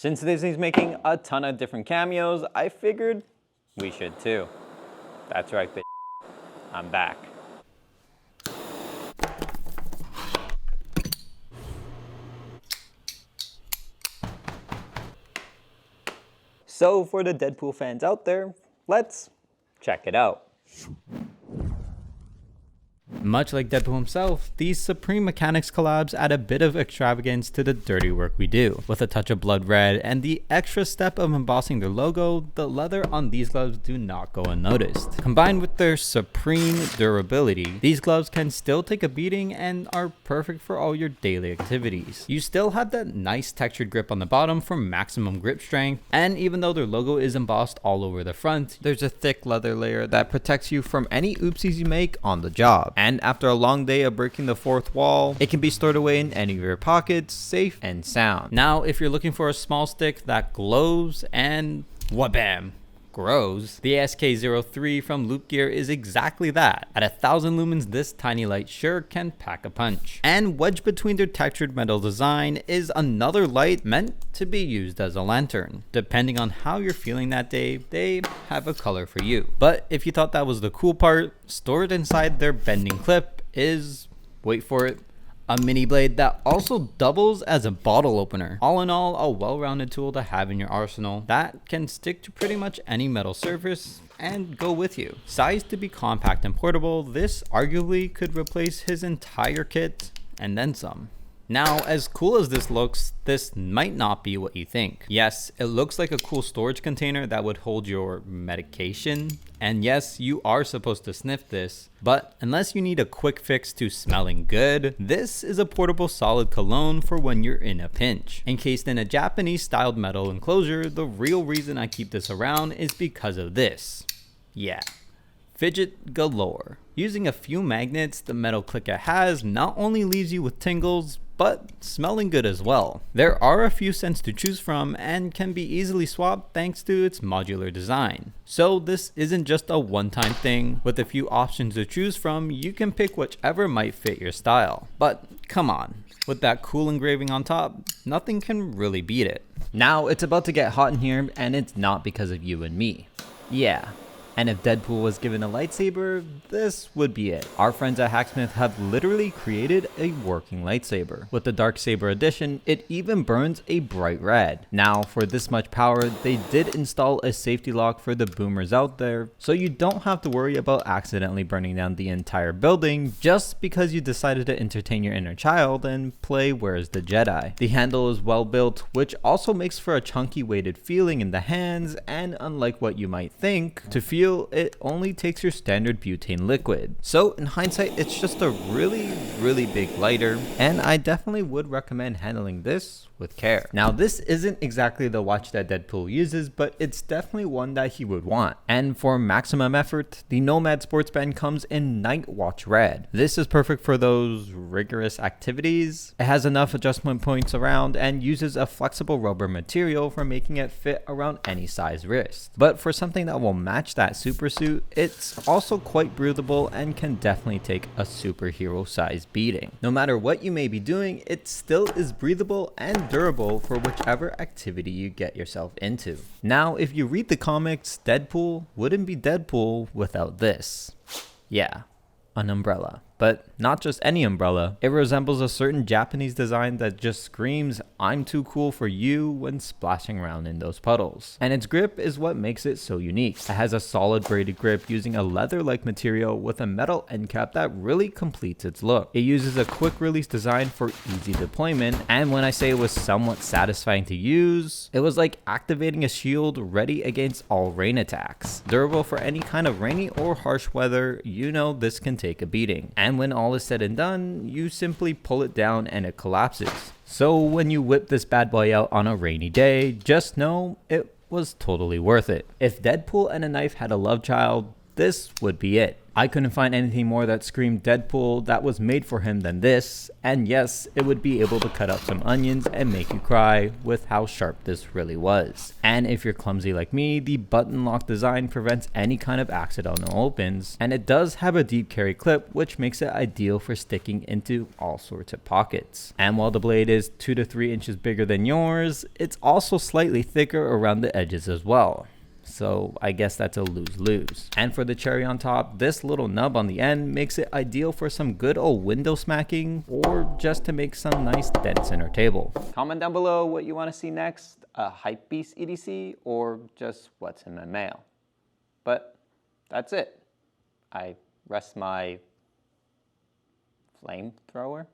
Since Disney's making a ton of different cameos, I figured we should too. That's right, bitch. I'm back. So for the Deadpool fans out there, let's check it out. Much like Deadpool himself, these Supreme Mechanix collabs add a bit of extravagance to the dirty work we do. With a touch of blood red and the extra step of embossing their logo, the leather on these gloves do not go unnoticed. Combined with their supreme durability, these gloves can still take a beating and are perfect for all your daily activities. You still have that nice textured grip on the bottom for maximum grip strength, and even though their logo is embossed all over the front, there's a thick leather layer that protects you from any oopsies you make on the job. And after a long day of breaking the fourth wall, it can be stored away in any of your pockets, safe and sound. Now, if you're looking for a small stick that glows and wha-bam, grows, the SK03 from Loop Gear is exactly that. At 1000 lumens, this tiny light sure can pack a punch. And wedged between their textured metal design is another light meant to be used as a lantern. Depending on how you're feeling that day, they have a color for you. But if you thought that was the cool part, stored inside their bending clip is, wait for it, a mini blade that also doubles as a bottle opener. All in all, a well-rounded tool to have in your arsenal that can stick to pretty much any metal surface and go with you. Sized to be compact and portable, this arguably could replace his entire kit and then some. Now, as cool as this looks, this might not be what you think. Yes, it looks like a cool storage container that would hold your medication. And yes, you are supposed to sniff this, but unless you need a quick fix to smelling good, this is a portable solid cologne for when you're in a pinch. Encased in a Japanese styled metal enclosure, the real reason I keep this around is because of this. Yeah. Fidget galore. Using a few magnets, the metal click it has not only leaves you with tingles, but smelling good as well. There are a few scents to choose from and can be easily swapped thanks to its modular design. So this isn't just a one-time thing. With a few options to choose from, you can pick whichever might fit your style. But come on, with that cool engraving on top, nothing can really beat it. Now it's about to get hot in here, and it's not because of you and me. Yeah. And if Deadpool was given a lightsaber, this would be it. Our friends at Hacksmith have literally created a working lightsaber. With the Dark Saber edition, it even burns a bright red. Now, for this much power, they did install a safety lock for the boomers out there, so you don't have to worry about accidentally burning down the entire building just because you decided to entertain your inner child and play Where's the Jedi. The handle is well built, which also makes for a chunky weighted feeling in the hands, and unlike what you might think, to feel it only takes your standard butane liquid. So in hindsight, it's just a really big lighter, and I definitely would recommend handling this with care. Now, this isn't exactly the watch that Deadpool uses, but it's definitely one that he would want. And for maximum effort, the Nomad sports band comes in Night Watch Red. This is perfect for those rigorous activities. It has enough adjustment points around and uses a flexible rubber material for making it fit around any size wrist. But for something that will match that super suit, it's also quite breathable and can definitely take a superhero size beating. No matter what you may be doing, it still is breathable and durable for whichever activity you get yourself into. Now, if you read the comics, Deadpool wouldn't be Deadpool without this. Yeah, an umbrella. But not just any umbrella. It resembles a certain Japanese design that just screams, "I'm too cool for you" when splashing around in those puddles. And its grip is what makes it so unique. It has a solid braided grip using a leather-like material with a metal end cap that really completes its look. It uses a quick release design for easy deployment, and when I say it was somewhat satisfying to use, it was like activating a shield ready against all rain attacks. Durable for any kind of rainy or harsh weather, you know this can take a beating. And when all is said and done, you simply pull it down and it collapses. So when you whip this bad boy out on a rainy day, just know it was totally worth it. If Deadpool and a knife had a love child, this would be it. I couldn't find anything more that screamed Deadpool that was made for him than this, and yes, it would be able to cut up some onions and make you cry with how sharp this really was. And if you're clumsy like me, the button lock design prevents any kind of accidental opens, and it does have a deep carry clip, which makes it ideal for sticking into all sorts of pockets. And while the blade is 2 to 3 inches bigger than yours, it's also slightly thicker around the edges as well. So I guess that's a lose-lose. And for the cherry on top, this little nub on the end makes it ideal for some good old window smacking or just to make some nice dents in our table. Comment down below what you want to see next, a Hypebeast EDC or just what's in my mail. But that's it. I rest my flamethrower.